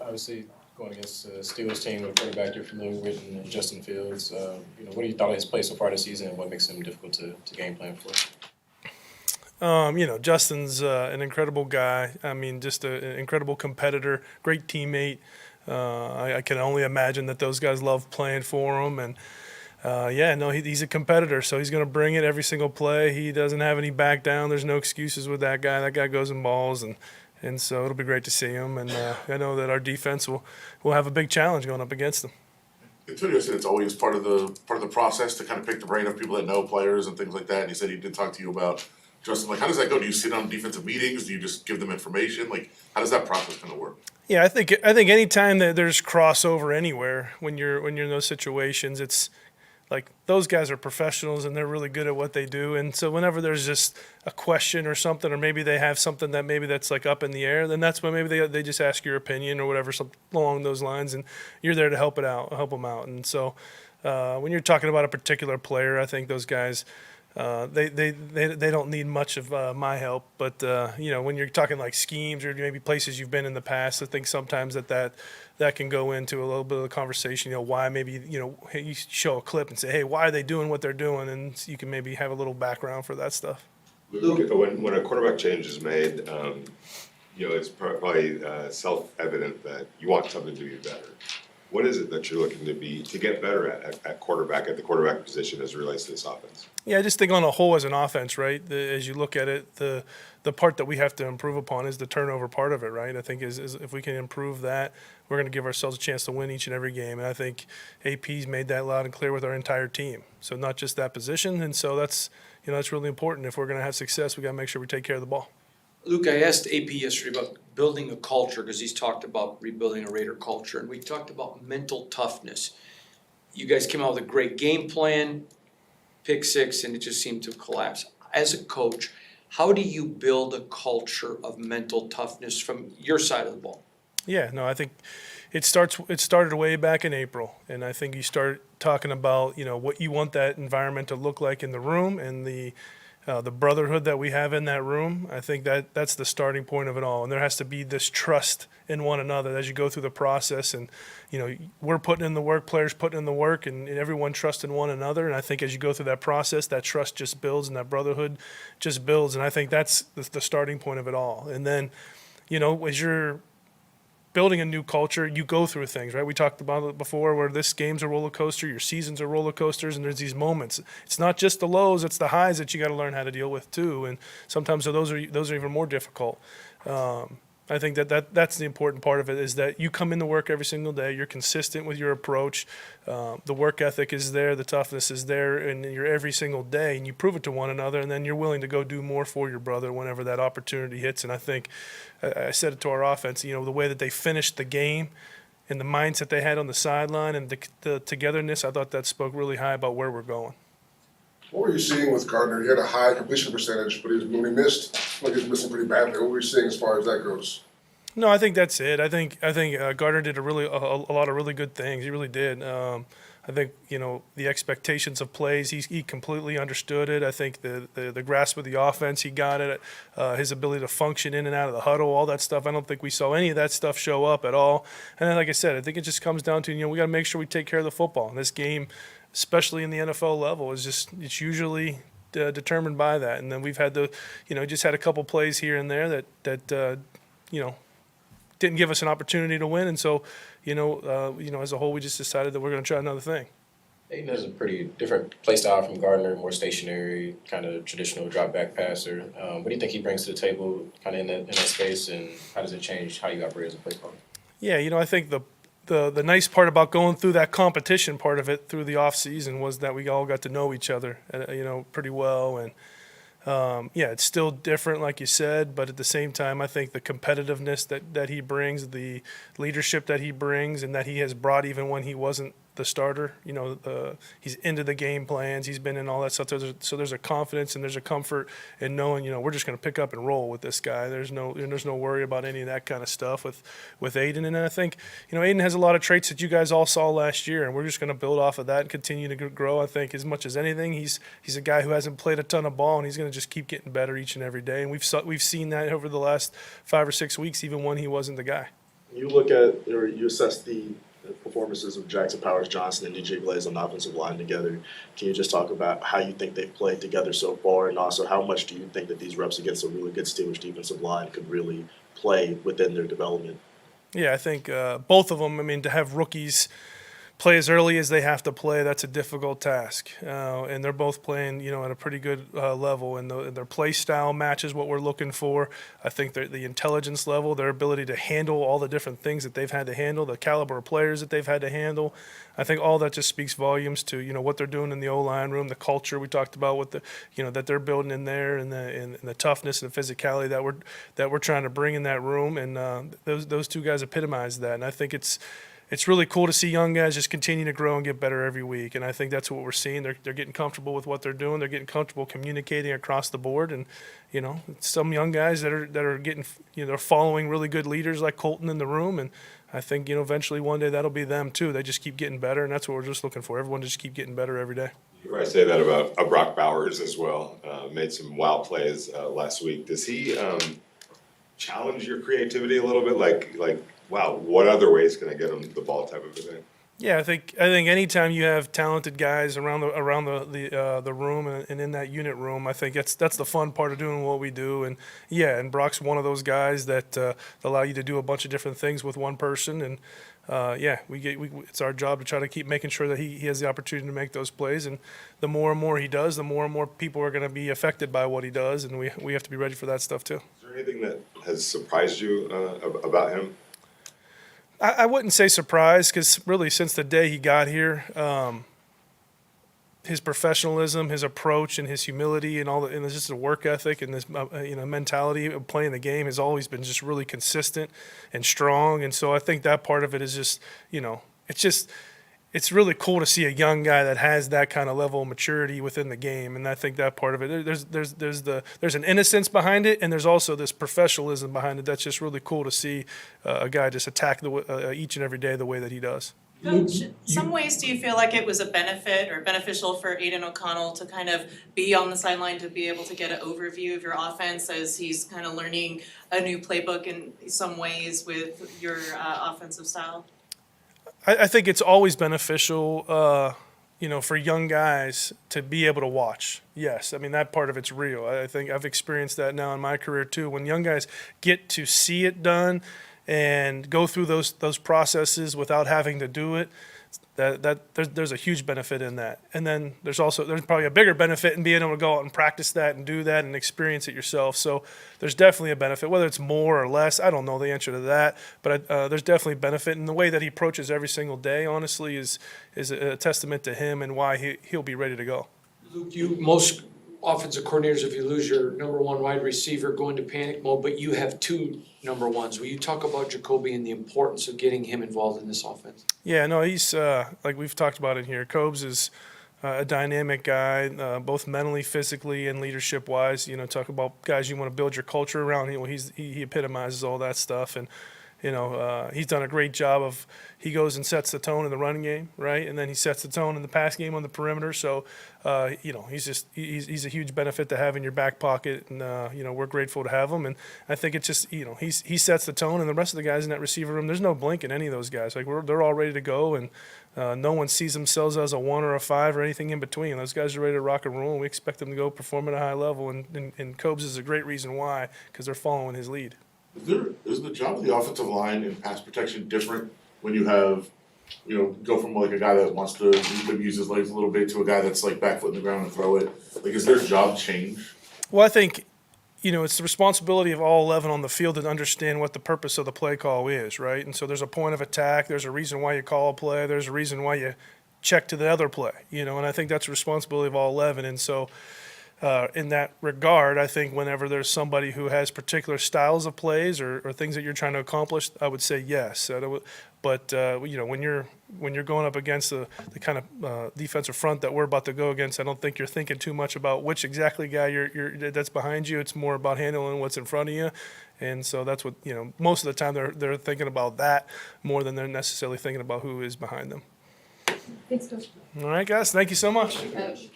Obviously, going against the Steelers team with a quarterback you're familiar with and Justin Fields, what do you thought of his play so far this season and what makes him difficult to game plan for? Justin's an incredible guy. I mean, just an incredible competitor, great teammate. I can only imagine that those guys love playing for him. And, he's a competitor, so he's going to bring it every single play. He doesn't have any back down. There's no excuses with that guy. That guy goes in balls, and so it'll be great to see him. And I know that our defense will have a big challenge going up against him. Antonio said it's always part of the process to kind of pick the brain of people that know players and things like that. And he said he did talk to you about Justin. Like, how does that go? Do you sit on defensive meetings? Do you just give them information? Like, how does that process kind of work? Yeah, I think any time that there's crossover anywhere when you're in those situations, it's like those guys are professionals and they're really good at what they do. And so whenever there's just a question or something, or maybe they have something that's like up in the air, then that's when maybe they just ask your opinion or whatever, something along those lines, and you're there to help them out. And so when you're talking about a particular player, I think those guys, they don't need much of my help, but when you're talking like schemes or maybe places you've been in the past, I think sometimes that can go into a little bit of the conversation. Why maybe you show a clip and say, hey, why are they doing what they're doing, and you can maybe have a little background for that stuff. Luke, when a quarterback change is made, it's probably self-evident that you want something to be better. What is it that you're looking to get better at the quarterback position as it relates to this offense? Yeah, I just think on a whole as an offense, right, as you look at it, the part that we have to improve upon is the turnover part of it, right? I think is if we can improve that, we're going to give ourselves a chance to win each and every game. And I think AP's made that loud and clear with our entire team. So not just that position. And so that's really important. If we're going to have success, we got to make sure we take care of the ball. Luke, I asked AP yesterday about building a culture because he's talked about rebuilding a Raider culture, and we talked about mental toughness. You guys came out with a great game plan, pick six, and it just seemed to collapse. As a coach, how do you build a culture of mental toughness from your side of the ball? Yeah, no, I think it started way back in April, and I think you start talking about what you want that environment to look like in the room and the brotherhood that we have in that room. I think that's the starting point of it all. And there has to be this trust in one another as you go through the process. And, we're putting in the work, players putting in the work, and everyone trusting one another. And I think as you go through that process, that trust just builds and that brotherhood just builds. And I think that's the starting point of it all. And then, as you're building a new culture, you go through things, right? We talked about it before where this game's a roller coaster, your seasons are roller coasters, and there's these moments. It's not just the lows, it's the highs that you got to learn how to deal with too. And sometimes those are even more difficult. I think that's the important part of it is that you come into work every single day, you're consistent with your approach, the work ethic is there, the toughness is there, and you're every single day, and you prove it to one another, and then you're willing to go do more for your brother whenever that opportunity hits. And I think I said it to our offense, the way that they finished the game and the mindset they had on the sideline and the togetherness, I thought that spoke really high about where we're going. What were you seeing with Gardner? He had a high completion percentage, but when he missed, he was missing pretty badly. What were you seeing as far as that goes? No, I think that's it. I think Gardner did a lot of really good things. He really did. I think the expectations of plays, he completely understood it. I think the grasp of the offense, he got it. His ability to function in and out of the huddle, all that stuff. I don't think we saw any of that stuff show up at all. And then, like I said, I think it just comes down to we got to make sure we take care of the football. And this game, especially in the NFL level, it's usually determined by that. And then we've had just had a couple plays here and there that didn't give us an opportunity to win. And so, as a whole, we just decided that we're going to try another thing. Aiden has a pretty different play style from Gardner, more stationary, kind of traditional drop back passer. What do you think he brings to the table kind of in that space, and how does it change how you operate as a play caller? Yeah, I think the nice part about going through that competition part of it through the off season was that we all got to know each other, pretty well. And it's still different, like you said, but at the same time, I think the competitiveness that he brings, the leadership that he brings, and that he has brought even when he wasn't the starter. He's into the game plans. He's been in all that stuff. So there's a confidence and there's a comfort in knowing, we're just going to pick up and roll with this guy. There's no worry about any of that kind of stuff with Aiden. And I think, Aiden has a lot of traits that you guys all saw last year, and we're just going to build off of that and continue to grow. I think as much as anything, he's a guy who hasn't played a ton of ball, and he's going to just keep getting better each and every day. And we've seen that over the last 5 or 6 weeks, even when he wasn't the guy. You look at, or you assess the performances of Jackson Powers Johnson and DJ Blaze on the offensive line together. Can you just talk about how you think they've played together so far, and also how much do you think that these reps against a really good Steelers defensive line could really play within their development? Yeah, I think both of them. I mean, to have rookies play as early as they have to play, that's a difficult task. And they're both playing, at a pretty good level, and their play style matches what we're looking for. I think the intelligence level, their ability to handle all the different things that they've had to handle, the caliber of players that they've had to handle, I think all that just speaks volumes to, what they're doing in the O-line room, the culture we talked about with the, that they're building in there, and the toughness and the physicality that we're trying to bring in that room. And those two guys epitomize that. And I think it's really cool to see young guys just continue to grow and get better every week, and I think that's what we're seeing. They're getting comfortable with what they're doing. They're getting comfortable communicating across the board, and some young guys that are getting they're following really good leaders like Colton in the room, and I think eventually one day that'll be them too. They just keep getting better, and that's what we're just looking for. Everyone just keep getting better every day. You probably say that about Brock Bowers as well. Made some wild plays last week. Does he challenge your creativity a little bit? Like, wow, what other ways can I get him the ball type of a thing? Yeah, I think anytime you have talented guys around the room and in that unit room, I think that's the fun part of doing what we do. And and Brock's one of those guys that allow you to do a bunch of different things with one person. And it's our job to try to keep making sure that he has the opportunity to make those plays. And the more and more he does, the more and more people are going to be affected by what he does, and we have to be ready for that stuff too. Is there anything that has surprised you about him? I wouldn't say surprised, because really since the day he got here, his professionalism, his approach, and his humility, and and it's just a work ethic and this mentality of playing the game has always been just really consistent and strong. And so I think that part of it is just it's really cool to see a young guy that has that kind of level of maturity within the game. And I think that part of it, there's an innocence behind it, and there's also this professionalism behind it that's just really cool to see a guy just attack each and every day the way that he does. Coach, some ways do you feel like it was a benefit or beneficial for Aiden O'Connell to kind of be on the sideline, to be able to get an overview of your offense as he's kind of learning a new playbook in some ways with your offensive style? I think it's always beneficial, for young guys to be able to watch. Yes, I mean, that part of it's real. I think I've experienced that now in my career too. When young guys get to see it done and go through those processes without having to do it, there's a huge benefit in that. And then there's probably a bigger benefit in being able to go out and practice that and do that and experience it yourself. So there's definitely a benefit, whether it's more or less. I don't know the answer to that, but there's definitely benefit. And the way that he approaches every single day, honestly, is a testament to him and why he'll be ready to go. Luke, most offensive coordinators, if you lose your number one wide receiver, go into panic mode, but you have two number ones. Will you talk about Jakobi and the importance of getting him involved in this offense? Yeah, no, he's like we've talked about in here. Cobes is a dynamic guy, both mentally, physically, and leadership-wise. Talk about guys you want to build your culture around. He epitomizes all that stuff, and he's done a great job of. He goes and sets the tone in the running game, right, and then he sets the tone in the pass game on the perimeter. So, he's a huge benefit to have in your back pocket, and we're grateful to have him. And I think it's just he sets the tone, and the rest of the guys in that receiver room, there's no blink in any of those guys. Like they're all ready to go, and no one sees themselves as a 1 or a 5 or anything in between. Those guys are ready to rock and roll, and we expect them to go perform at a high level. And Cobes is a great reason why, because they're following his lead. Is the job of the offensive line in pass protection different when you have, go from like a guy that wants to maybe use his legs a little bit to a guy that's like back foot in the ground and throw it? Like, is their job change? Well, I think, it's the responsibility of all 11 on the field to understand what the purpose of the play call is, right? And so there's a point of attack. There's a reason why you call a play. There's a reason why you check to the other play, and I think that's the responsibility of all 11. And so in that regard, I think whenever there's somebody who has particular styles of plays or things that you're trying to accomplish, I would say yes. But when you're going up against the kind of defensive front that we're about to go against, I don't think you're thinking too much about which exactly guy that's behind you. It's more about handling what's in front of you, and so that's what most of the time they're thinking about that more than they're necessarily thinking about who is behind them. Thanks, Coach. All right, guys, thank you so much. Coach.